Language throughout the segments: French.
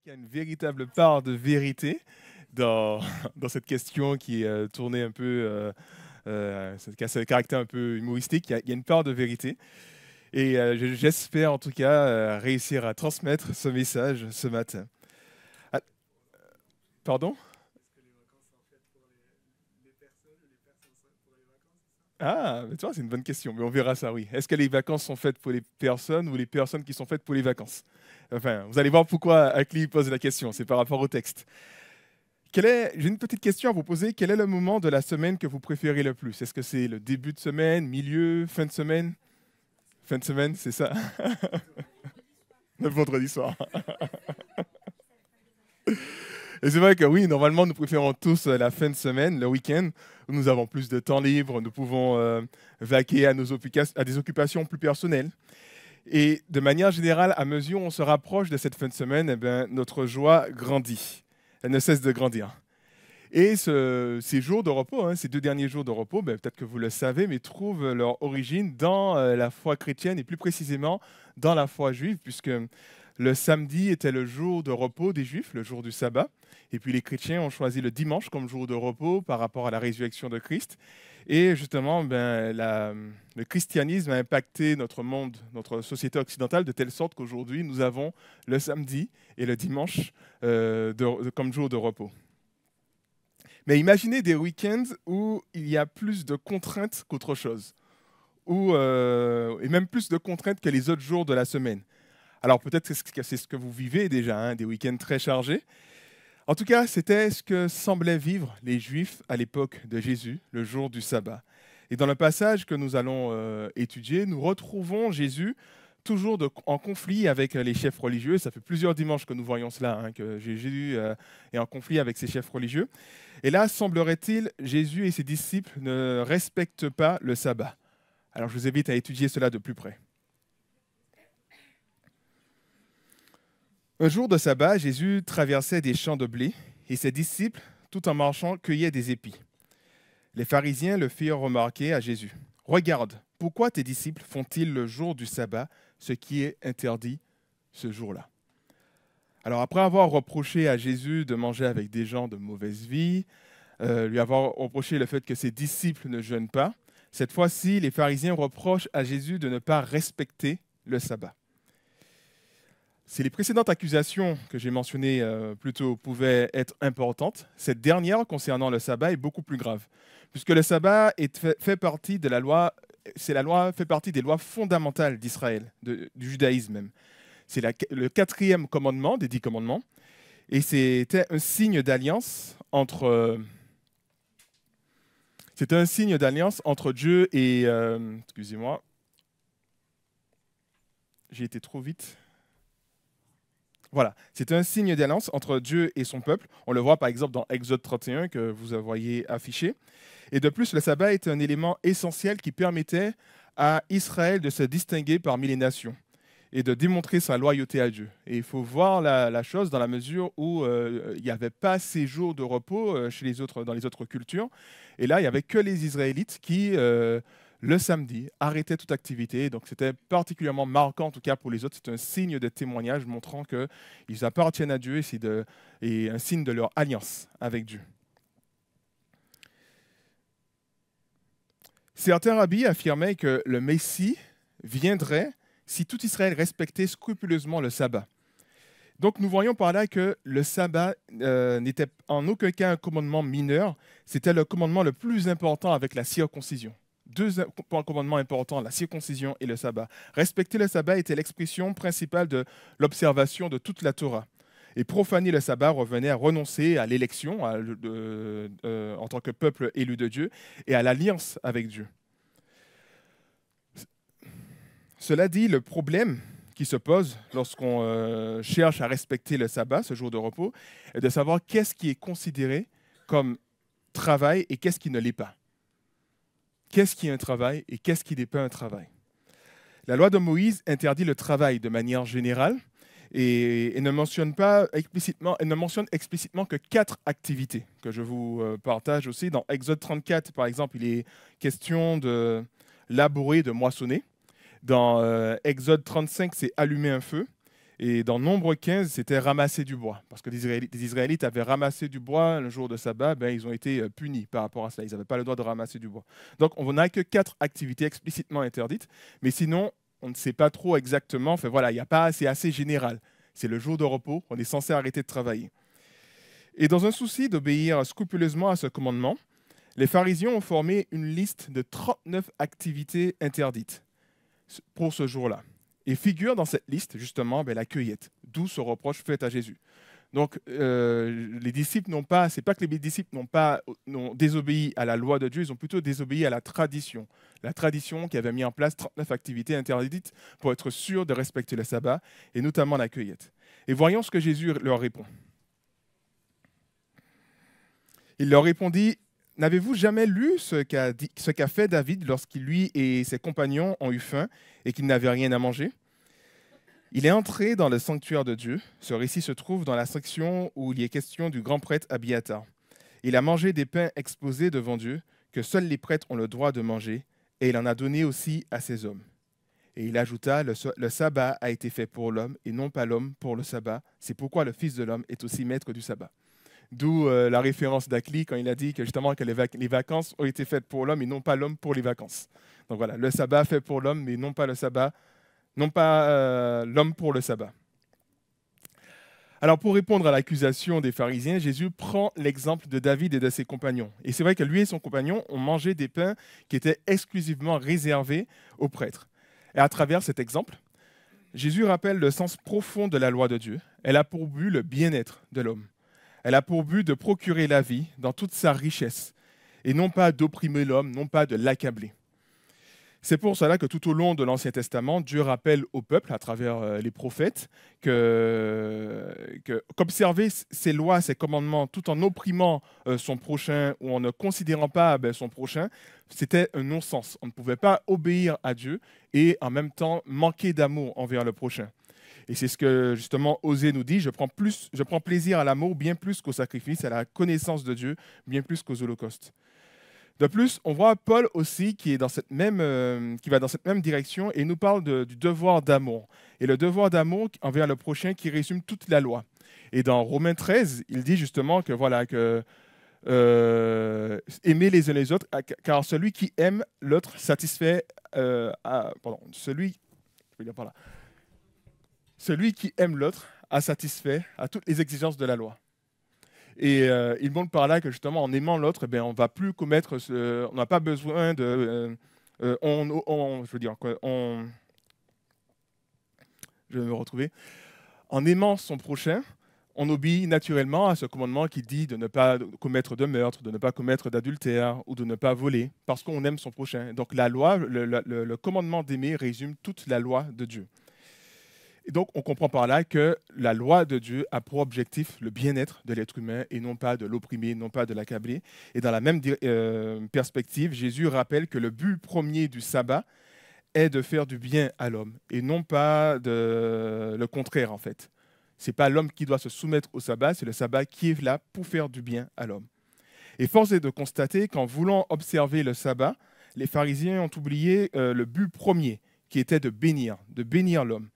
qu'il y a une véritable part de vérité dans, dans cette question qui est tournée un peu, qui a ce caractère un peu humoristique. Il y a une part de vérité. Et j'espère en tout cas réussir à transmettre ce message ce matin. Ah, pardon? Ah, mais tu vois, c'est une bonne question, mais on verra ça, oui. Est-ce que les vacances sont faites pour les personnes ou les personnes qui sont faites pour les vacances? Enfin, vous allez voir pourquoi Akli pose la question, c'est par rapport au texte. J'ai une petite question à vous poser. Quel est le moment de la semaine que vous préférez le plus? Est-ce que c'est le début de semaine, milieu, fin de semaine? Fin de semaine, c'est ça? Le vendredi soir. Et c'est vrai que oui, normalement, nous préférons tous la fin de semaine, le week-end, où nous avons plus de temps libre, nous pouvons vaquer à, à des occupations plus personnelles. Et de manière générale, à mesure où on se rapproche de cette fin de semaine, eh bien, notre joie grandit. Elle ne cesse de grandir. Et ces jours de repos, hein, ces 2 derniers jours de repos, ben, peut-être que vous le savez, mais trouvent leur origine dans la foi chrétienne et plus précisément dans la foi juive, puisque le samedi était le jour de repos des Juifs, le jour du sabbat. Et puis les chrétiens ont choisi le dimanche comme jour de repos par rapport à la résurrection de Christ. Et justement, ben, le christianisme a impacté notre monde, notre société occidentale, de telle sorte qu'aujourd'hui, nous avons le samedi et le dimanche comme jour de repos. Mais imaginez des week-ends où il y a plus de contraintes qu'autre chose, et même plus de contraintes que les autres jours de la semaine. Alors peut-être que c'est ce que vous vivez déjà, hein, des week-ends très chargés. En tout cas, c'était ce que semblaient vivre les Juifs à l'époque de Jésus, le jour du sabbat. Et dans le passage que nous allons étudier, nous retrouvons Jésus toujours en conflit avec les chefs religieux. Ça fait plusieurs dimanches que nous voyons cela, hein, que Jésus est en conflit avec ses chefs religieux. Et là, semblerait-il, Jésus et ses disciples ne respectent pas le sabbat. Alors je vous invite à étudier cela de plus près. Un jour de sabbat, Jésus traversait des champs de blé et ses disciples, tout en marchant, cueillaient des épis. Les pharisiens le firent remarquer à Jésus. « Regarde, pourquoi tes disciples font-ils le jour du sabbat ce qui est interdit ce jour-là » Alors après avoir reproché à Jésus de manger avec des gens de mauvaise vie, lui avoir reproché le fait que ses disciples ne jeûnent pas, cette fois-ci, les pharisiens reprochent à Jésus de ne pas respecter le sabbat. Si les précédentes accusations que j'ai mentionnées plus tôt pouvaient être importantes, cette dernière concernant le sabbat est beaucoup plus grave, puisque le sabbat fait partie de la loi, fait partie des lois fondamentales d'Israël, du judaïsme même. C'est le 4e commandement des 10 commandements, et c'était un signe d'alliance entre Dieu et excusez-moi, j'ai été trop vite. Voilà, c'est un signe d'alliance entre Dieu et son peuple. On le voit par exemple dans Exode 31 que vous voyez affiché. Et de plus, le sabbat est un élément essentiel qui permettait à Israël de se distinguer parmi les nations et de démontrer sa loyauté à Dieu. Et il faut voir la chose dans la mesure où il n'y avait pas ces jours de repos dans les autres cultures. Et là, il n'y avait que les Israélites qui, le samedi, arrêtaient toute activité. Donc c'était particulièrement marquant, en tout cas pour les autres. C'est un signe de témoignage montrant qu'ils appartiennent à Dieu et un signe de leur alliance avec Dieu. Certains rabbis affirmaient que le Messie viendrait si tout Israël respectait scrupuleusement le sabbat. Donc nous voyons par là que le sabbat n'était en aucun cas un commandement mineur, c'était le commandement le plus important avec la circoncision. 2 commandements importants, la circoncision et le sabbat. Respecter le sabbat était l'expression principale de l'observation de toute la Torah. Et profaner le sabbat revenait à renoncer à l'élection en tant que peuple élu de Dieu et à l'alliance avec Dieu. Cela dit, le problème qui se pose lorsqu'on cherche à respecter le sabbat, ce jour de repos, est de savoir qu'est-ce qui est considéré comme travail et qu'est-ce qui ne l'est pas. Qu'est-ce qui est un travail et qu'est-ce qui n'est pas un travail? La loi de Moïse interdit le travail de manière générale et ne mentionne explicitement que 4 activités que je vous partage aussi. Dans Exode 34, par exemple, il est question de labourer, de moissonner. Dans Exode 35, c'est allumer un feu. Et dans Nombre 15, c'était ramasser du bois. Parce que les Israélites avaient ramassé du bois le jour de sabbat, ben, ils ont été punis par rapport à cela. Ils n'avaient pas le droit de ramasser du bois. Donc on n'a que 4 activités explicitement interdites, mais sinon, on ne sait pas trop exactement. Enfin voilà, il y a pas, c'est assez général. C'est le jour de repos, on est censé arrêter de travailler. Et dans un souci d'obéir scrupuleusement à ce commandement, les pharisiens ont formé une liste de 39 activités interdites pour ce jour-là. Et figure dans cette liste, justement, la cueillette, d'où ce reproche fait à Jésus. Donc, les disciples n'ont pas, c'est pas que les disciples n'ont désobéi à la loi de Dieu, ils ont plutôt désobéi à la tradition. La tradition qui avait mis en place 39 activités interdites pour être sûr de respecter le sabbat, et notamment la cueillette. Et voyons ce que Jésus leur répond. Il leur répondit: n'avez-vous jamais lu ce qu'a fait David lorsqu'il, lui et ses compagnons ont eu faim et qu'ils n'avaient rien à manger? Il est entré dans le sanctuaire de Dieu. Ce récit se trouve dans la section où il y est question du grand prêtre Abiathar. Il a mangé des pains exposés devant Dieu, que seuls les prêtres ont le droit de manger, et il en a donné aussi à ses hommes. Et il ajouta, le sabbat a été fait pour l'homme, et non pas l'homme pour le sabbat. C'est pourquoi le Fils de l'homme est aussi maître du sabbat. D'où la référence d'Acli quand il a dit que justement que les vacances ont été faites pour l'homme et non pas l'homme pour les vacances. Donc voilà, le sabbat fait pour l'homme, mais non pas le sabbat, non pas l'homme pour le sabbat. Alors pour répondre à l'accusation des pharisiens, Jésus prend l'exemple de David et de ses compagnons. Et c'est vrai que lui et son compagnon ont mangé des pains qui étaient exclusivement réservés aux prêtres. Et à travers cet exemple, Jésus rappelle le sens profond de la loi de Dieu. Elle a pour but le bien-être de l'homme. Elle a pour but de procurer la vie dans toute sa richesse, et non pas d'opprimer l'homme, non pas de l'accabler. C'est pour cela que tout au long de l'Ancien Testament, Dieu rappelle au peuple, à travers les prophètes, qu'observer ses lois, ses commandements, tout en opprimant son prochain ou en ne considérant pas son prochain, c'était un non-sens. On ne pouvait pas obéir à Dieu et en même temps manquer d'amour envers le prochain. Et c'est ce que justement Osée nous dit, je prends plaisir à l'amour bien plus qu'au sacrifice, à la connaissance de Dieu bien plus qu'aux holocaustes. De plus, on voit Paul aussi qui va dans cette même direction et nous parle du devoir d'amour. Et le devoir d'amour envers le prochain qui résume toute la loi. Et dans Romains 13, il dit justement que aimer les uns les autres, car celui qui aime l'autre satisfait celui qui aime l'autre a satisfait à toutes les exigences de la loi. Et il montre par là que justement en aimant l'autre, on va plus commettre, on n'a pas besoin de, je vais me retrouver. En aimant son prochain, on obéit naturellement à ce commandement qui dit de ne pas commettre de meurtre, de ne pas commettre d'adultère ou de ne pas voler, parce qu'on aime son prochain. Donc la loi, le commandement d'aimer résume toute la loi de Dieu. Et donc, on comprend par là que la loi de Dieu a pour objectif le bien-être de l'être humain et non pas de l'opprimer, non pas de l'accabler. Et dans la même perspective, Jésus rappelle que le but premier du sabbat est de faire du bien à l'homme et non pas le contraire, en fait. Ce n'est pas l'homme qui doit se soumettre au sabbat, c'est le sabbat qui est là pour faire du bien à l'homme. Et force est de constater qu'en voulant observer le sabbat, les pharisiens ont oublié le but premier, qui était de bénir l'homme.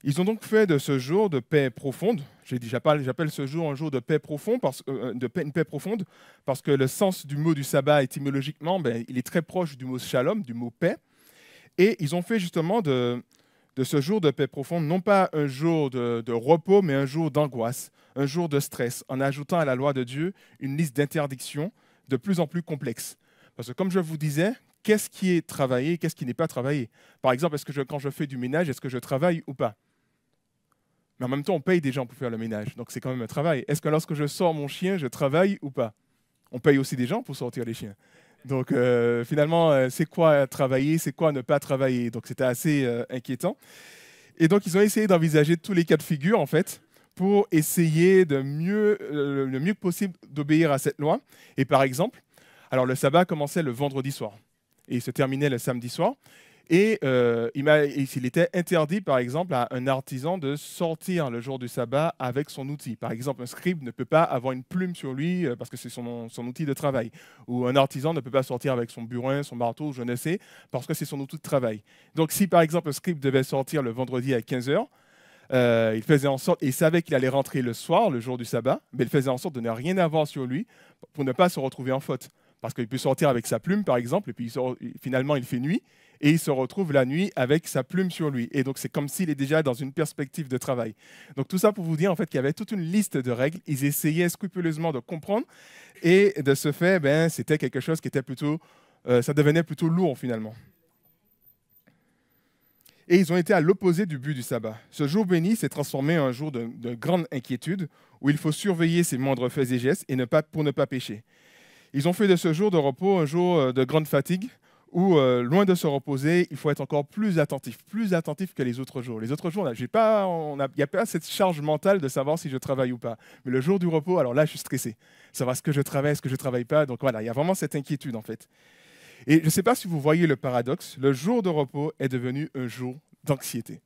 Ils ont donc fait de ce jour de paix profonde, j'appelle ce jour un jour de paix profonde, une paix profonde, parce que le sens du mot du sabbat, étymologiquement, il est très proche du mot shalom, du mot paix. Et ils ont fait justement de ce jour de paix profonde, non pas un jour de repos, mais un jour d'angoisse, un jour de stress, en ajoutant à la loi de Dieu une liste d'interdictions de plus en plus complexe. Parce que comme je vous disais, qu'est-ce qui est travaillé, qu'est-ce qui n'est pas travaillé? Par exemple, quand je fais du ménage, est-ce que je travaille ou pas? Mais en même temps, on paye des gens pour faire le ménage, donc c'est quand même un travail. Est-ce que lorsque je sors mon chien, je travaille ou pas? On paye aussi des gens pour sortir les chiens. Donc finalement, c'est quoi travailler, c'est quoi ne pas travailler? Donc c'était assez inquiétant. Et donc ils ont essayé d'envisager tous les cas de figure, en fait, pour essayer le mieux possible d'obéir à cette loi. Et par exemple, alors le sabbat commençait le vendredi soir et il se terminait le samedi soir. Et il était interdit, par exemple, à un artisan de sortir le jour du sabbat avec son outil. Par exemple, un scribe ne peut pas avoir une plume sur lui parce que c'est son outil de travail. Ou un artisan ne peut pas sortir avec son burin, son marteau, je ne sais, parce que c'est son outil de travail. Donc si, par exemple, un scribe devait sortir le vendredi à 15h, il faisait en sorte, et il savait qu'il allait rentrer le soir, le jour du sabbat, mais il faisait en sorte de ne rien avoir sur lui pour ne pas se retrouver en faute. Parce qu'il peut sortir avec sa plume, par exemple, et puis finalement il fait nuit, et il se retrouve la nuit avec sa plume sur lui. Et donc c'est comme s'il est déjà dans une perspective de travail. Donc tout ça pour vous dire en fait qu'il y avait toute une liste de règles. Ils essayaient scrupuleusement de comprendre, et de ce fait, ben, c'était quelque chose qui était plutôt, ça devenait plutôt lourd finalement. Et ils ont été à l'opposé du but du sabbat. Ce jour béni s'est transformé en un jour de grande inquiétude, où il faut surveiller ses moindres faits et gestes pour ne pas pécher. Ils ont fait de ce jour de repos un jour de grande fatigue, où, loin de se reposer, il faut être encore plus attentif que les autres jours. Les autres jours, il n'y a pas cette charge mentale de savoir si je travaille ou pas. Mais le jour du repos, alors là, je suis stressé. Savoir est-ce que je travaille, est-ce que je ne travaille pas. Donc voilà, il y a vraiment cette inquiétude en fait. Et je ne sais pas si vous voyez le paradoxe, le jour de repos est devenu un jour d'anxiété.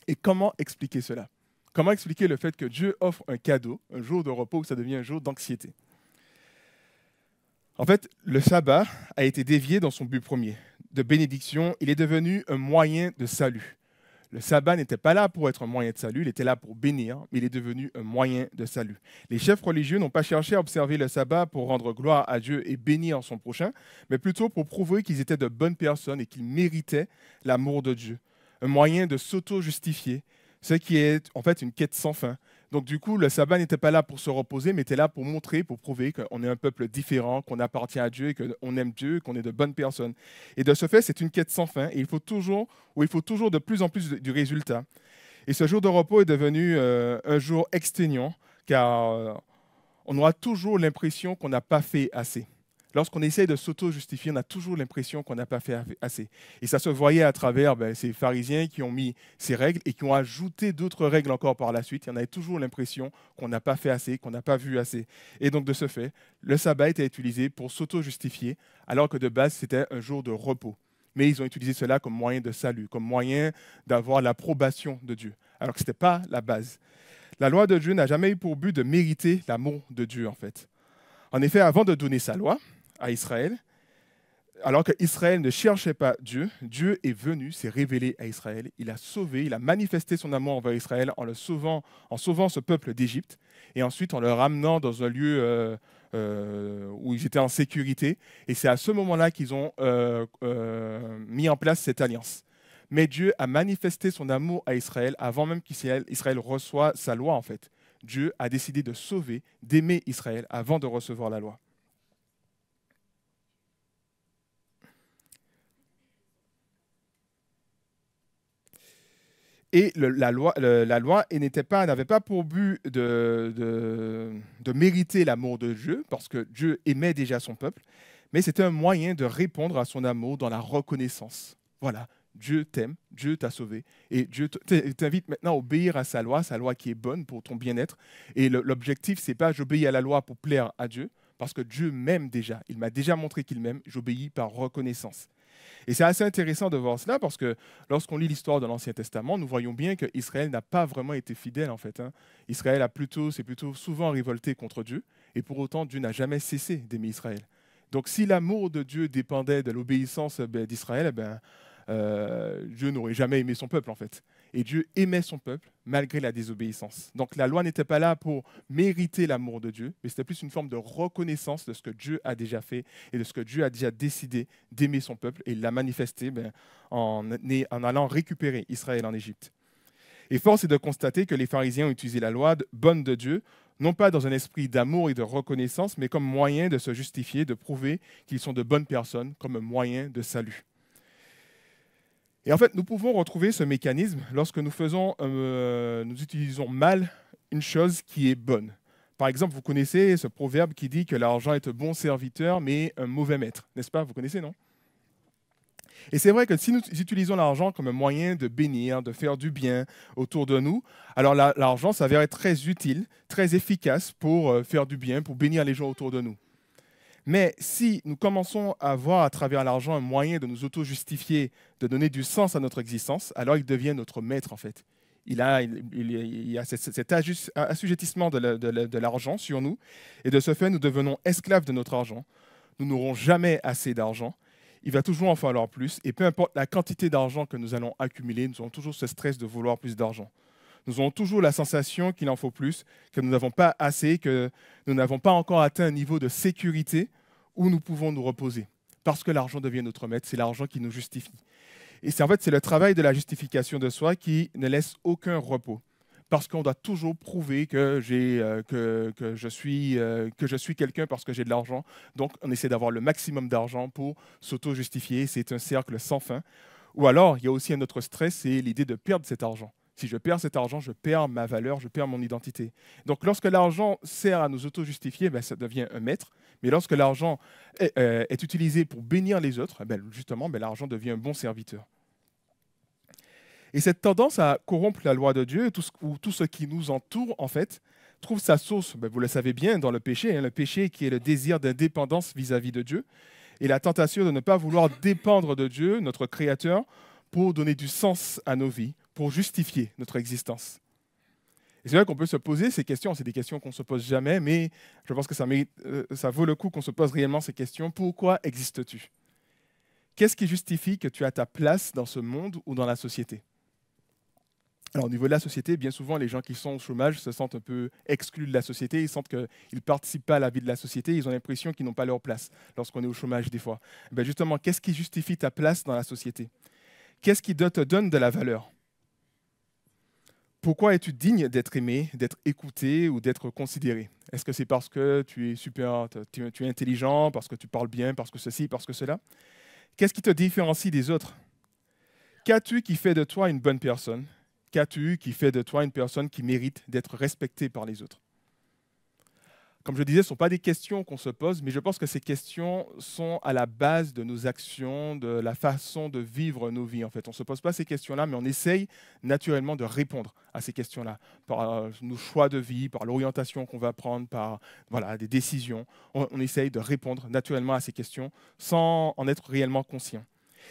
Et comment expliquer cela? Comment expliquer le fait que Dieu offre un cadeau, un jour de repos, où ça devient un jour d'anxiété? En fait, le sabbat a été dévié dans son but premier, de bénédiction. Il est devenu un moyen de salut. Le sabbat n'était pas là pour être un moyen de salut, il était là pour bénir, mais il est devenu un moyen de salut. Les chefs religieux n'ont pas cherché à observer le sabbat pour rendre gloire à Dieu et bénir son prochain, mais plutôt pour prouver qu'ils étaient de bonnes personnes et qu'ils méritaient l'amour de Dieu. Un moyen de s'auto-justifier, ce qui est en fait une quête sans fin. Donc du coup, le sabbat n'était pas là pour se reposer, mais était là pour montrer, pour prouver qu'on est un peuple différent, qu'on appartient à Dieu, et qu'on aime Dieu, qu'on est de bonnes personnes. Et de ce fait, c'est une quête sans fin, et il faut toujours de plus en plus du résultat. Et ce jour de repos est devenu un jour exténuant, car on aura toujours l'impression qu'on n'a pas fait assez. Lorsqu'on essaye de s'auto-justifier, on a toujours l'impression qu'on n'a pas fait assez. Et ça se voyait à travers ces pharisiens qui ont mis ces règles et qui ont ajouté d'autres règles encore par la suite. Il y en avait toujours l'impression qu'on n'a pas fait assez, qu'on n'a pas vu assez. Et donc de ce fait, le sabbat était utilisé pour s'auto-justifier, alors que de base, c'était un jour de repos. Mais ils ont utilisé cela comme moyen de salut, comme moyen d'avoir l'approbation de Dieu, alors que ce n'était pas la base. La loi de Dieu n'a jamais eu pour but de mériter l'amour de Dieu, en fait. En effet, avant de donner sa loi à Israël, alors qu'Israël ne cherchait pas Dieu, Dieu est venu, s'est révélé à Israël. Il a sauvé, il a manifesté son amour envers Israël en sauvant ce peuple d'Égypte, et ensuite en le ramenant dans un lieu où ils étaient en sécurité. Et c'est à ce moment-là qu'ils ont mis en place cette alliance. Mais Dieu a manifesté son amour à Israël avant même qu'Israël reçoive sa loi, en fait. Dieu a décidé de sauver, d'aimer Israël avant de recevoir la loi. Et la loi n'avait pas pour but de mériter l'amour de Dieu, parce que Dieu aimait déjà son peuple, mais c'était un moyen de répondre à son amour dans la reconnaissance. Voilà, Dieu t'aime, Dieu t'a sauvé, et Dieu t'invite maintenant à obéir à sa loi qui est bonne pour ton bien-être. Et l'objectif, c'est pas j'obéis à la loi pour plaire à Dieu, parce que Dieu m'aime déjà, il m'a déjà montré qu'il m'aime, j'obéis par reconnaissance. Et c'est assez intéressant de voir cela parce que lorsqu'on lit l'histoire de l'Ancien Testament, nous voyons bien qu'Israël n'a pas vraiment été fidèle en fait. Israël s'est plutôt souvent révolté contre Dieu, et pour autant Dieu n'a jamais cessé d'aimer Israël. Donc si l'amour de Dieu dépendait de l'obéissance d'Israël, Dieu n'aurait jamais aimé son peuple en fait. Et Dieu aimait son peuple malgré la désobéissance. Donc la loi n'était pas là pour mériter l'amour de Dieu, mais c'était plus une forme de reconnaissance de ce que Dieu a déjà fait et de ce que Dieu a déjà décidé d'aimer son peuple. Et il l'a manifesté en allant récupérer Israël en Égypte. Et force est de constater que les pharisiens ont utilisé la loi bonne de Dieu, non pas dans un esprit d'amour et de reconnaissance, mais comme moyen de se justifier, de prouver qu'ils sont de bonnes personnes, comme un moyen de salut. Et en fait, nous pouvons retrouver ce mécanisme lorsque nous utilisons mal une chose qui est bonne. Par exemple, vous connaissez ce proverbe qui dit que l'argent est un bon serviteur, mais un mauvais maître. N'est-ce pas? Vous connaissez, non? Et c'est vrai que si nous utilisons l'argent comme un moyen de bénir, de faire du bien autour de nous, alors l'argent s'avère être très utile, très efficace pour faire du bien, pour bénir les gens autour de nous. Mais si nous commençons à voir à travers l'argent un moyen de nous auto-justifier, de donner du sens à notre existence, alors il devient notre maître en fait. Il y a cet assujettissement de l'argent sur nous, et de ce fait, nous devenons esclaves de notre argent. Nous n'aurons jamais assez d'argent. il va toujours en falloir plus. Et peu importe la quantité d'argent que nous allons accumuler, nous aurons toujours ce stress de vouloir plus d'argent. Nous aurons toujours la sensation qu'il en faut plus, que nous n'avons pas assez, que nous n'avons pas encore atteint un niveau de sécurité où nous pouvons nous reposer. Parce que l'argent devient notre maître, c'est l'argent qui nous justifie. Et c'est en fait c'est le travail de la justification de soi qui ne laisse aucun repos. Parce qu'on doit toujours prouver que je suis quelqu'un parce que j'ai de l'argent. Donc, on essaie d'avoir le maximum d'argent pour s'auto-justifier. C'est un cercle sans fin. Ou alors, il y a aussi un autre stress, c'est l'idée de perdre cet argent. Si je perds cet argent, je perds ma valeur, je perds mon identité. Donc, lorsque l'argent sert à nous auto-justifier, ça devient un maître. Mais lorsque l'argent est utilisé pour bénir les autres, justement, l'argent devient un bon serviteur. Et cette tendance à corrompre la loi de Dieu, tout ce qui nous entoure, en fait, trouve sa source, vous le savez bien, dans le péché. Le péché qui est le désir d'indépendance vis-à-vis de Dieu et la tentation de ne pas vouloir dépendre de Dieu, notre Créateur, pour donner du sens à nos vies, pour justifier notre existence. Et c'est vrai qu'on peut se poser ces questions, c'est des questions qu'on ne se pose jamais, mais je pense que ça vaut le coup qu'on se pose réellement ces questions. Pourquoi existes-tu? Qu'est-ce qui justifie que tu as ta place dans ce monde ou dans la société? Alors, au niveau de la société, bien souvent, les gens qui sont au chômage se sentent un peu exclus de la société. Ils sentent qu'ils ne participent pas à la vie de la société. Ils ont l'impression qu'ils n'ont pas leur place lorsqu'on est au chômage, des fois. Justement, qu'est-ce qui justifie ta place dans la société? Qu'est-ce qui te donne de la valeur? Pourquoi es-tu digne d'être aimé, d'être écouté ou d'être considéré? Est-ce que c'est parce que tu es intelligent, parce que tu parles bien, parce que ceci, parce que cela? Qu'est-ce qui te différencie des autres? Qu'as-tu qui fait de toi une bonne personne? Qu'as-tu qui fait de toi une personne qui mérite d'être respectée par les autres? Comme je disais, ce ne sont pas des questions qu'on se pose, mais je pense que ces questions sont à la base de nos actions, de la façon de vivre nos vies. En fait, on ne se pose pas ces questions-là, mais on essaye naturellement de répondre à ces questions-là, par nos choix de vie, par l'orientation qu'on va prendre, par des décisions. On essaye de répondre naturellement à ces questions sans en être réellement conscient.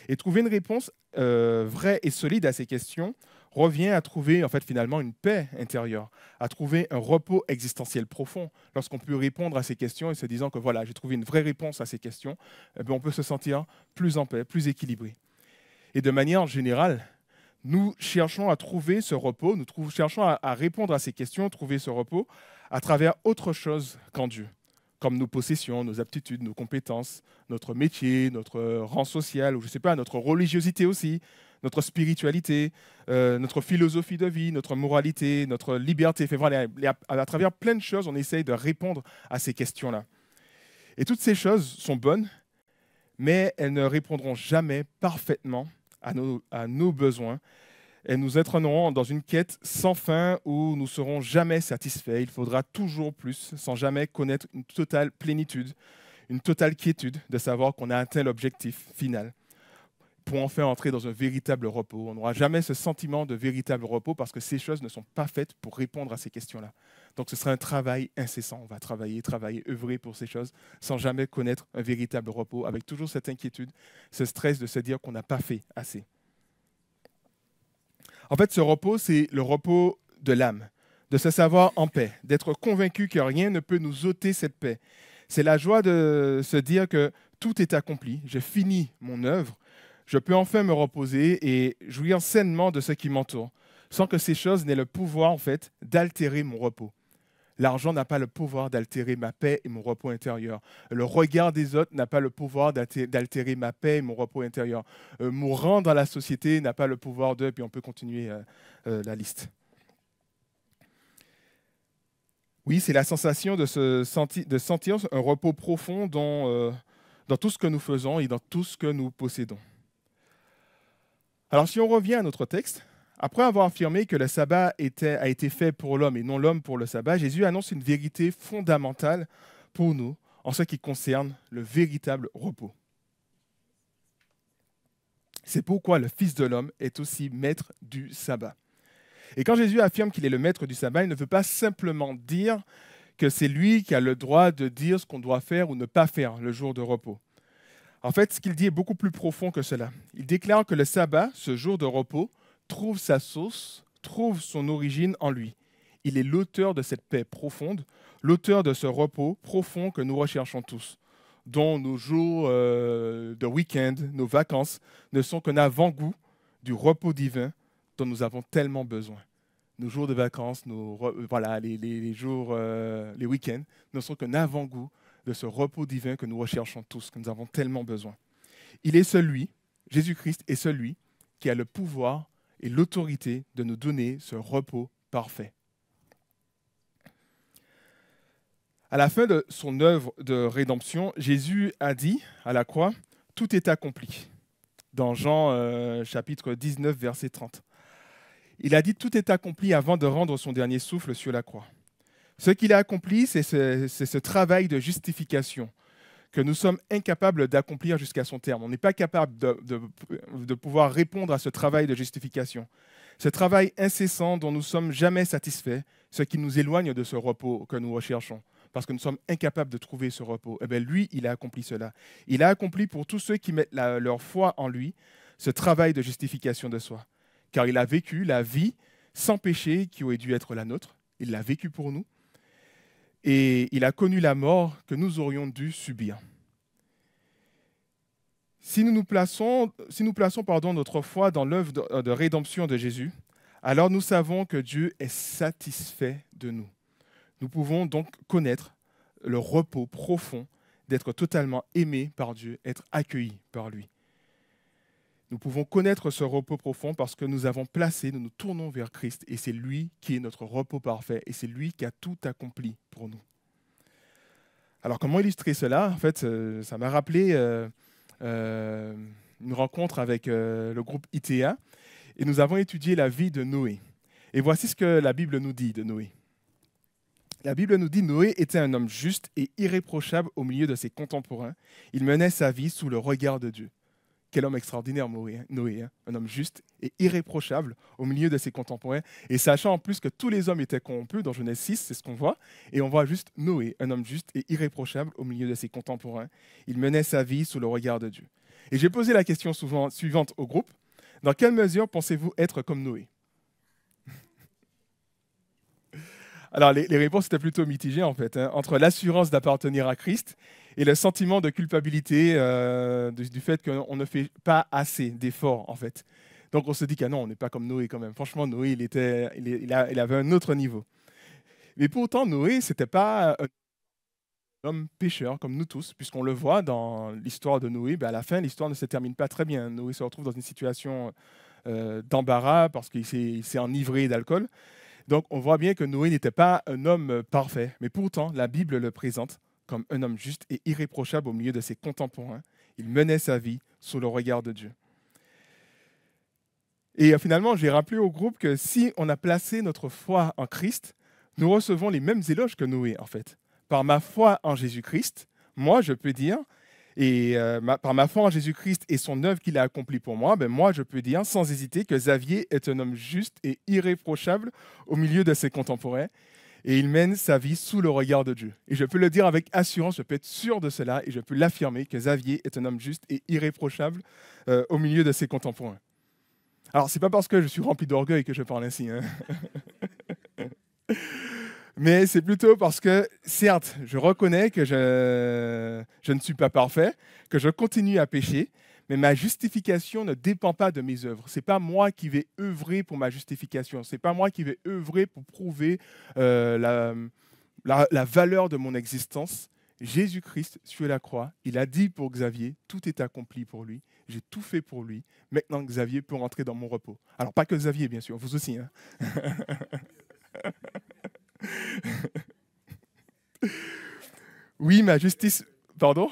Et trouver une réponse vraie et solide à ces questions revient à trouver finalement une paix intérieure, à trouver un repos existentiel profond. Lorsqu'on peut répondre à ces questions et se disant que j'ai trouvé une vraie réponse à ces questions, on peut se sentir plus en paix, plus équilibré. Et de manière générale, nous cherchons à trouver ce repos, cherchons à répondre à ces questions, trouver ce repos à travers autre chose qu'en Dieu, comme nos possessions, nos aptitudes, nos compétences, notre métier, notre rang social, ou je ne sais pas, notre religiosité aussi, notre spiritualité, notre philosophie de vie, notre moralité, notre liberté. À travers plein de choses, on essaye de répondre à ces questions-là. Et toutes ces choses sont bonnes, mais elles ne répondront jamais parfaitement à nos besoins. Elles nous entraîneront dans une quête sans fin où nous ne serons jamais satisfaits. Il faudra toujours plus, sans jamais connaître une totale plénitude, une totale quiétude de savoir qu'on a atteint l'objectif final, pour enfin entrer dans un véritable repos. On n'aura jamais ce sentiment de véritable repos parce que ces choses ne sont pas faites pour répondre à ces questions-là. Donc ce sera un travail incessant. On va travailler, œuvrer pour ces choses sans jamais connaître un véritable repos, avec toujours cette inquiétude, ce stress de se dire qu'on n'a pas fait assez. En fait, ce repos, c'est le repos de l'âme, de se savoir en paix, d'être convaincu que rien ne peut nous ôter cette paix. C'est la joie de se dire que tout est accompli, j'ai fini mon œuvre, je peux enfin me reposer et jouir sainement de ce qui m'entoure, sans que ces choses n'aient le pouvoir, d'altérer mon repos. L'argent n'a pas le pouvoir d'altérer ma paix et mon repos intérieur. Le regard des autres n'a pas le pouvoir d'altérer ma paix et mon repos intérieur. Mon rang dans la société n'a pas le pouvoir de... Puis on peut continuer la liste. Oui, c'est la sensation de sentir un repos profond dans tout ce que nous faisons et dans tout ce que nous possédons. Alors, si on revient à notre texte, après avoir affirmé que le sabbat a été fait pour l'homme et non l'homme pour le sabbat, Jésus annonce une vérité fondamentale pour nous en ce qui concerne le véritable repos. C'est pourquoi le Fils de l'homme est aussi maître du sabbat. Et quand Jésus affirme qu'il est le maître du sabbat, il ne veut pas simplement dire que c'est lui qui a le droit de dire ce qu'on doit faire ou ne pas faire le jour de repos. En fait, ce qu'il dit est beaucoup plus profond que cela. Il déclare que le sabbat, ce jour de repos, trouve sa source, trouve son origine en lui. Il est l'auteur de cette paix profonde, l'auteur de ce repos profond que nous recherchons tous. dont nos jours de week-end, nos vacances, ne sont qu'un avant-goût du repos divin dont nous avons tellement besoin. Nos jours de vacances, voilà, les jours, les week-ends, ne sont qu'un avant-goût de ce repos divin que nous recherchons tous, que nous avons tellement besoin. Il est celui, Jésus-Christ est celui qui a le pouvoir et l'autorité de nous donner ce repos parfait. À la fin de son œuvre de rédemption, Jésus a dit à la croix, « Tout est accompli » dans Jean chapitre 19, verset 30. Il a dit « Tout est accompli » avant de rendre son dernier souffle sur la croix. Ce qu'il a accompli, c'est ce travail de justification que nous sommes incapables d'accomplir jusqu'à son terme. On n'est pas capable de pouvoir répondre à ce travail de justification. Ce travail incessant dont nous ne sommes jamais satisfaits, ce qui nous éloigne de ce repos que nous recherchons, parce que nous sommes incapables de trouver ce repos. Eh bien, lui, il a accompli cela. Il a accompli pour tous ceux qui mettent leur foi en lui, ce travail de justification de soi. Car il a vécu la vie sans péché qui aurait dû être la nôtre. Il l'a vécu pour nous. Et il a connu la mort que nous aurions dû subir. Si nous plaçons notre foi dans l'œuvre de rédemption de Jésus, alors nous savons que Dieu est satisfait de nous. Nous pouvons donc connaître le repos profond d'être totalement aimés par Dieu, être accueillis par lui. Nous pouvons connaître ce repos profond parce que nous nous tournons vers Christ et c'est lui qui est notre repos parfait et c'est lui qui a tout accompli pour nous. Alors comment illustrer cela? En fait, ça m'a rappelé une rencontre avec le groupe ITA et nous avons étudié la vie de Noé. Et voici ce que la Bible nous dit de Noé. La Bible nous dit « Noé était un homme juste et irréprochable au milieu de ses contemporains. Il menait sa vie sous le regard de Dieu. » Quel homme extraordinaire, Noé, hein? Un homme juste et irréprochable au milieu de ses contemporains. Et sachant en plus que tous les hommes étaient corrompus, dans Genèse 6, c'est ce qu'on voit. Et on voit juste Noé, un homme juste et irréprochable au milieu de ses contemporains. Il menait sa vie sous le regard de Dieu. Et j'ai posé la question suivante au groupe. Dans quelle mesure pensez-vous être comme Noé? Alors, les réponses étaient plutôt mitigées, en fait, hein, entre l'assurance d'appartenir à Christ et le sentiment de culpabilité du fait qu'on ne fait pas assez d'efforts, en fait. Donc, on se dit que non, on n'est pas comme Noé quand même. Franchement, Noé, il avait un autre niveau. Mais pourtant, Noé, ce n'était pas un homme pécheur comme nous tous, puisqu'on le voit dans l'histoire de Noé. À la fin, l'histoire ne se termine pas très bien. Noé se retrouve dans une situation d'embarras parce qu'il s'est enivré d'alcool. Donc, on voit bien que Noé n'était pas un homme parfait, mais pourtant, la Bible le présente comme un homme juste et irréprochable au milieu de ses contemporains. Il menait sa vie sous le regard de Dieu. Et finalement, j'ai rappelé au groupe que si on a placé notre foi en Christ, nous recevons les mêmes éloges que Noé, en fait. Par ma foi en Jésus-Christ, moi, je peux dire, par ma foi en Jésus-Christ et son œuvre qu'il a accomplie pour moi, moi, je peux dire sans hésiter que Xavier est un homme juste et irréprochable au milieu de ses contemporains et il mène sa vie sous le regard de Dieu. Et je peux le dire avec assurance, je peux être sûr de cela et je peux l'affirmer que Xavier est un homme juste et irréprochable au milieu de ses contemporains. Alors, ce n'est pas parce que je suis rempli d'orgueil que je parle ainsi, hein. Mais c'est plutôt parce que, certes, je reconnais que je ne suis pas parfait, que je continue à pécher, mais ma justification ne dépend pas de mes œuvres. Ce n'est pas moi qui vais œuvrer pour ma justification. Ce n'est pas moi qui vais œuvrer pour prouver la valeur de mon existence. Jésus-Christ sur la croix, il a dit pour Xavier, tout est accompli pour lui. J'ai tout fait pour lui. Maintenant, Xavier peut rentrer dans mon repos. Alors, pas que Xavier, bien sûr, vous aussi, hein. Oui, ma justice... Pardon?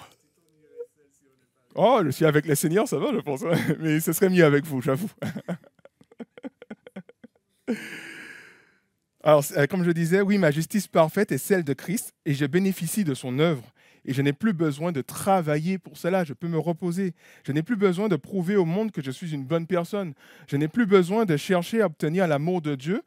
Oh, je suis avec le Seigneur, ça va, je pense. Mais ce serait mieux avec vous, j'avoue. Alors, comme je disais, oui, ma justice parfaite est celle de Christ et je bénéficie de son œuvre. Et je n'ai plus besoin de travailler pour cela, je peux me reposer. Je n'ai plus besoin de prouver au monde que je suis une bonne personne. Je n'ai plus besoin de chercher à obtenir l'amour de Dieu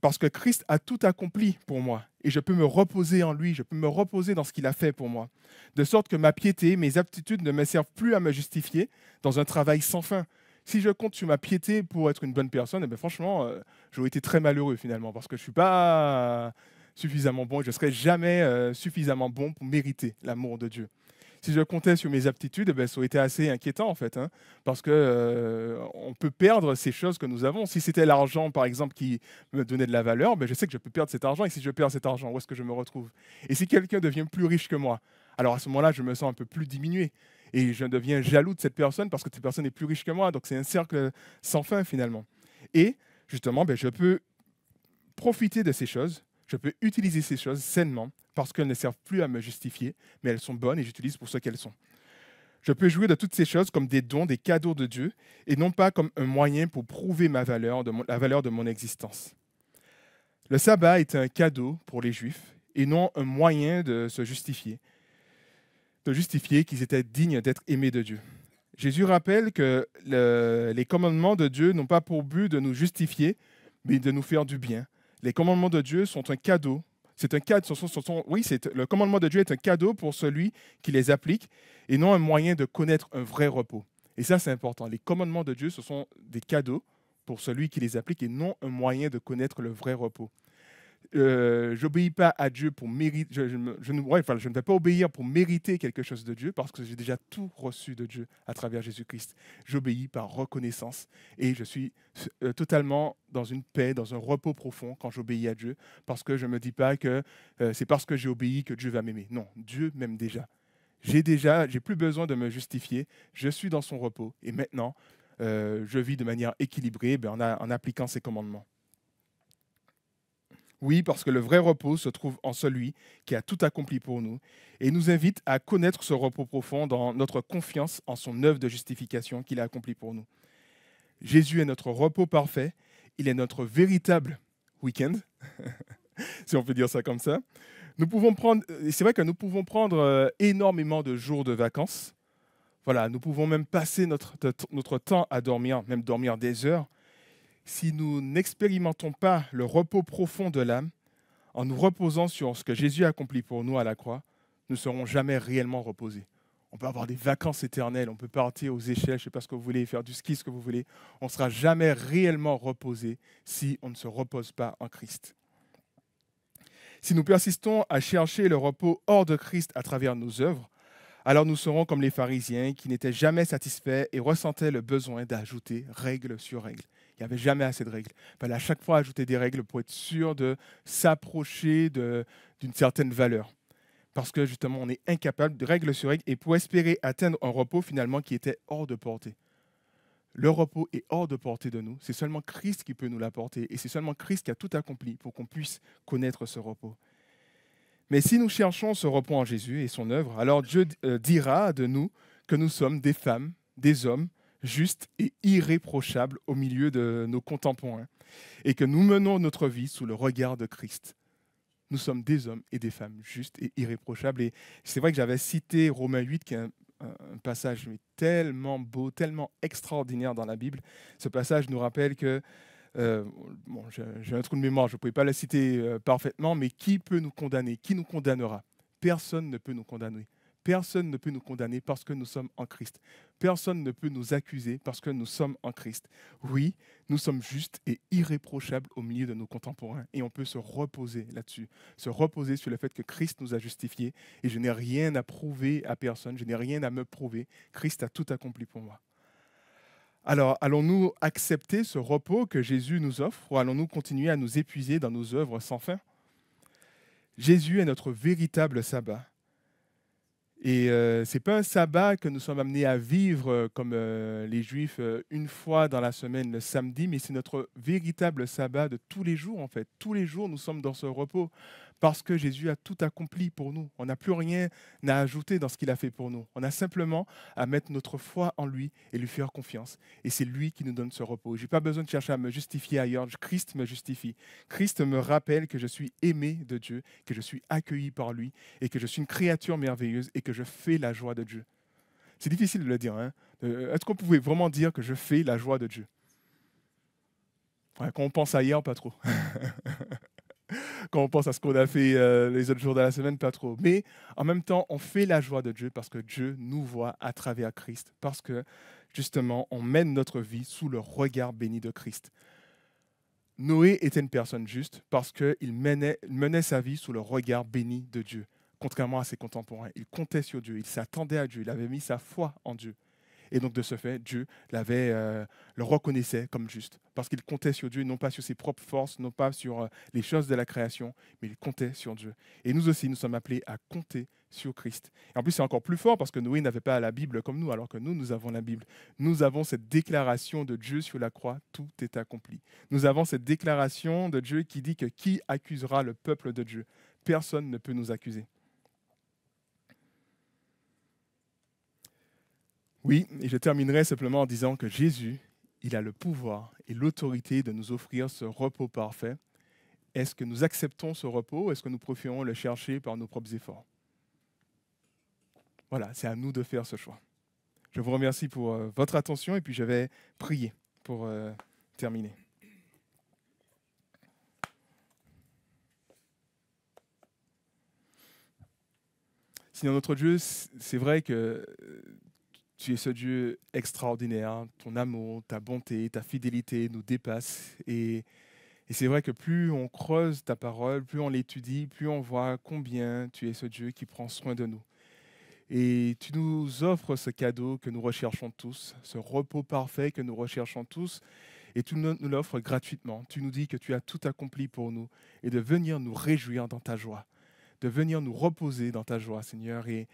parce que Christ a tout accompli pour moi. Et je peux me reposer en lui, je peux me reposer dans ce qu'il a fait pour moi. De sorte que ma piété, mes aptitudes ne me servent plus à me justifier dans un travail sans fin. Si je compte sur ma piété pour être une bonne personne, eh bien franchement, j'aurais été très malheureux finalement, parce que je ne suis pas suffisamment bon et je ne serai jamais suffisamment bon pour mériter l'amour de Dieu. Si je comptais sur mes aptitudes, ben, ça aurait été assez inquiétant en fait, hein, parce que on peut perdre ces choses que nous avons. Si c'était l'argent, par exemple, qui me donnait de la valeur, ben, je sais que je peux perdre cet argent. Et si je perds cet argent, où est-ce que je me retrouve? Et si quelqu'un devient plus riche que moi, alors à ce moment-là, je me sens un peu plus diminué. Et je deviens jaloux de cette personne parce que cette personne est plus riche que moi. Donc c'est un cercle sans fin finalement. Et justement, ben, je peux profiter de ces choses, je peux utiliser ces choses sainement parce qu'elles ne servent plus à me justifier, mais elles sont bonnes et j'utilise pour ce qu'elles sont. Je peux jouer de toutes ces choses comme des dons, des cadeaux de Dieu, et non pas comme un moyen pour prouver ma valeur, la valeur de mon existence. Le sabbat est un cadeau pour les Juifs et non un moyen de se justifier, de justifier qu'ils étaient dignes d'être aimés de Dieu. Jésus rappelle que les commandements de Dieu n'ont pas pour but de nous justifier, mais de nous faire du bien. Les commandements de Dieu sont un cadeau. C'est un cadeau. Le commandement de Dieu est un cadeau pour celui qui les applique et non un moyen de connaître un vrai repos. Et ça, c'est important. Les commandements de Dieu, ce sont des cadeaux pour celui qui les applique et non un moyen de connaître le vrai repos. J'obéis pas à Dieu pour mériter, je ne vais pas obéir pour mériter quelque chose de Dieu parce que j'ai déjà tout reçu de Dieu à travers Jésus-Christ. J'obéis par reconnaissance et je suis totalement dans une paix, dans un repos profond quand j'obéis à Dieu parce que je ne me dis pas que c'est parce que j'ai obéi que Dieu va m'aimer. Non, Dieu m'aime déjà. J'ai plus besoin de me justifier. Je suis dans son repos et maintenant, je vis de manière équilibrée en appliquant ses commandements. Oui, parce que le vrai repos se trouve en celui qui a tout accompli pour nous et nous invite à connaître ce repos profond dans notre confiance en son œuvre de justification qu'il a accompli pour nous. Jésus est notre repos parfait, il est notre véritable week-end, si on peut dire ça comme ça. C'est vrai que nous pouvons prendre énormément de jours de vacances. Voilà, nous pouvons même passer notre temps à dormir, même dormir des heures. Si nous n'expérimentons pas le repos profond de l'âme, en nous reposant sur ce que Jésus a accompli pour nous à la croix, nous ne serons jamais réellement reposés. On peut avoir des vacances éternelles, on peut partir aux échelles, je ne sais pas ce que vous voulez, faire du ski, ce que vous voulez. On ne sera jamais réellement reposé si on ne se repose pas en Christ. Si nous persistons à chercher le repos hors de Christ à travers nos œuvres, alors nous serons comme les pharisiens qui n'étaient jamais satisfaits et ressentaient le besoin d'ajouter règle sur règle. Il n'y avait jamais assez de règles. Il fallait à chaque fois ajouter des règles pour être sûr de s'approcher d'une certaine valeur. Parce que justement, on est incapable de règle sur règle et pour espérer atteindre un repos finalement qui était hors de portée. Le repos est hors de portée de nous. C'est seulement Christ qui peut nous l'apporter et c'est seulement Christ qui a tout accompli pour qu'on puisse connaître ce repos. Mais si nous cherchons ce repos en Jésus et son œuvre, alors Dieu dira de nous que nous sommes des femmes, des hommes, justes et irréprochables au milieu de nos contemporains, et que nous menons notre vie sous le regard de Christ. Nous sommes des hommes et des femmes justes et irréprochables. Et c'est vrai que j'avais cité Romains 8, qui est un passage tellement beau, tellement extraordinaire dans la Bible. Ce passage nous rappelle que j'ai un trou de mémoire, je ne pouvais pas la citer parfaitement, mais qui peut nous condamner? Qui nous condamnera? Personne ne peut nous condamner. Personne ne peut nous condamner parce que nous sommes en Christ. Personne ne peut nous accuser parce que nous sommes en Christ. Oui, nous sommes justes et irréprochables au milieu de nos contemporains et on peut se reposer là-dessus, se reposer sur le fait que Christ nous a justifiés et je n'ai rien à prouver à personne, je n'ai rien à me prouver. Christ a tout accompli pour moi. Alors, allons-nous accepter ce repos que Jésus nous offre ou allons-nous continuer à nous épuiser dans nos œuvres sans fin? Jésus est notre véritable sabbat. Et ce n'est pas un sabbat que nous sommes amenés à vivre comme les Juifs une fois dans la semaine, le samedi, mais c'est notre véritable sabbat de tous les jours en fait. Tous les jours, nous sommes dans ce repos parce que Jésus a tout accompli pour nous. On n'a plus rien à ajouter dans ce qu'il a fait pour nous. On a simplement à mettre notre foi en lui et lui faire confiance. Et c'est lui qui nous donne ce repos. Je n'ai pas besoin de chercher à me justifier ailleurs. Christ me justifie. Christ me rappelle que je suis aimé de Dieu, que je suis accueilli par lui et que je suis une créature merveilleuse et que je fais la joie de Dieu. C'est difficile de le dire. Hein? Est-ce qu'on pouvait vraiment dire que je fais la joie de Dieu? Ouais, quand on pense à hier, pas trop. Quand on pense à ce qu'on a fait les autres jours de la semaine, pas trop. Mais en même temps, on fait la joie de Dieu parce que Dieu nous voit à travers Christ, parce que justement, on mène notre vie sous le regard béni de Christ. Noé était une personne juste parce qu'il menait sa vie sous le regard béni de Dieu. contrairement à ses contemporains. Il comptait sur Dieu, il s'attendait à Dieu, il avait mis sa foi en Dieu. Et donc, de ce fait, Dieu le reconnaissait comme juste. Parce qu'il comptait sur Dieu, non pas sur ses propres forces, non pas sur les choses de la création, mais il comptait sur Dieu. Et nous aussi, nous sommes appelés à compter sur Christ. Et en plus, c'est encore plus fort parce que Noé n'avait pas la Bible comme nous, alors que nous avons la Bible. Nous avons cette déclaration de Dieu sur la croix, tout est accompli. Nous avons cette déclaration de Dieu qui dit que qui accusera le peuple de Dieu? Personne ne peut nous accuser. Oui, et je terminerai simplement en disant que Jésus, il a le pouvoir et l'autorité de nous offrir ce repos parfait. Est-ce que nous acceptons ce repos ou est-ce que nous préférons le chercher par nos propres efforts? Voilà, c'est à nous de faire ce choix. Je vous remercie pour votre attention et puis je vais prier pour terminer. Seigneur notre Dieu, c'est vrai que tu es ce Dieu extraordinaire, ton amour, ta bonté, ta fidélité nous dépassent. Et c'est vrai que plus on creuse ta parole, plus on l'étudie, plus on voit combien tu es ce Dieu qui prend soin de nous. Et tu nous offres ce cadeau que nous recherchons tous, ce repos parfait que nous recherchons tous, et tu nous l'offres gratuitement. Tu nous dis que tu as tout accompli pour nous et de venir nous réjouir dans ta joie, de venir nous reposer dans ta joie, Seigneur. Et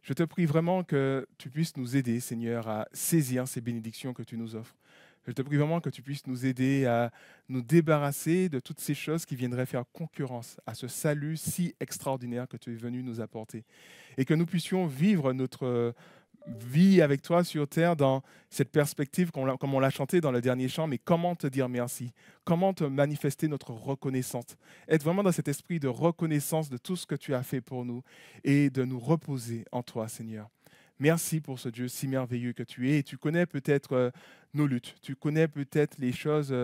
je te prie vraiment que tu puisses nous aider, Seigneur, à saisir ces bénédictions que tu nous offres. Je te prie vraiment que tu puisses nous aider à nous débarrasser de toutes ces choses qui viendraient faire concurrence à ce salut si extraordinaire que tu es venu nous apporter. Et que nous puissions vivre notre vie avec toi sur terre dans cette perspective, comme on l'a chanté dans le dernier chant, mais comment te dire merci? Comment te manifester notre reconnaissance? Être vraiment dans cet esprit de reconnaissance de tout ce que tu as fait pour nous et de nous reposer en toi, Seigneur. Merci pour ce Dieu si merveilleux que tu es. Et tu connais peut-être nos luttes. Tu connais peut-être les choses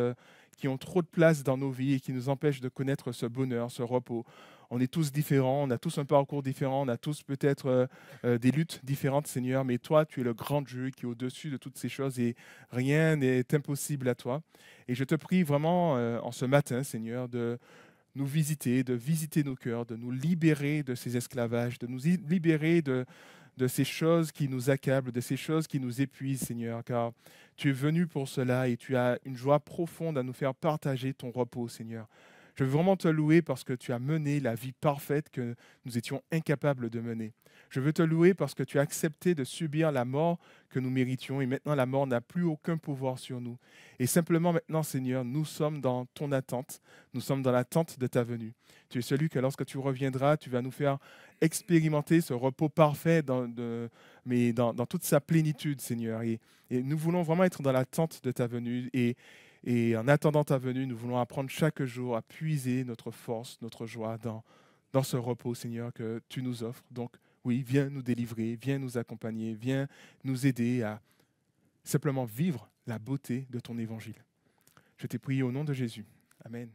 qui ont trop de place dans nos vies et qui nous empêchent de connaître ce bonheur, ce repos. On est tous différents, on a tous un parcours différent, on a tous peut-être des luttes différentes, Seigneur. Mais toi, tu es le grand Dieu qui est au-dessus de toutes ces choses et rien n'est impossible à toi. Et je te prie vraiment en ce matin, Seigneur, de nous visiter, de visiter nos cœurs, de nous libérer de ces esclavages, de nous libérer de ces choses qui nous accablent, de ces choses qui nous épuisent, Seigneur, car tu es venu pour cela et tu as une joie profonde à nous faire partager ton repos, Seigneur. Je veux vraiment te louer parce que tu as mené la vie parfaite que nous étions incapables de mener. Je veux te louer parce que tu as accepté de subir la mort que nous méritions et maintenant la mort n'a plus aucun pouvoir sur nous. Et simplement maintenant, Seigneur, nous sommes dans ton attente, nous sommes dans l'attente de ta venue. Tu es celui que lorsque tu reviendras, tu vas nous faire expérimenter ce repos parfait dans toute sa plénitude, Seigneur. Et nous voulons vraiment être dans l'attente de ta venue et en attendant ta venue, nous voulons apprendre chaque jour à puiser notre force, notre joie dans ce repos, Seigneur, que tu nous offres. Donc, oui, viens nous délivrer, viens nous accompagner, viens nous aider à simplement vivre la beauté de ton évangile. Je t'ai prié au nom de Jésus. Amen.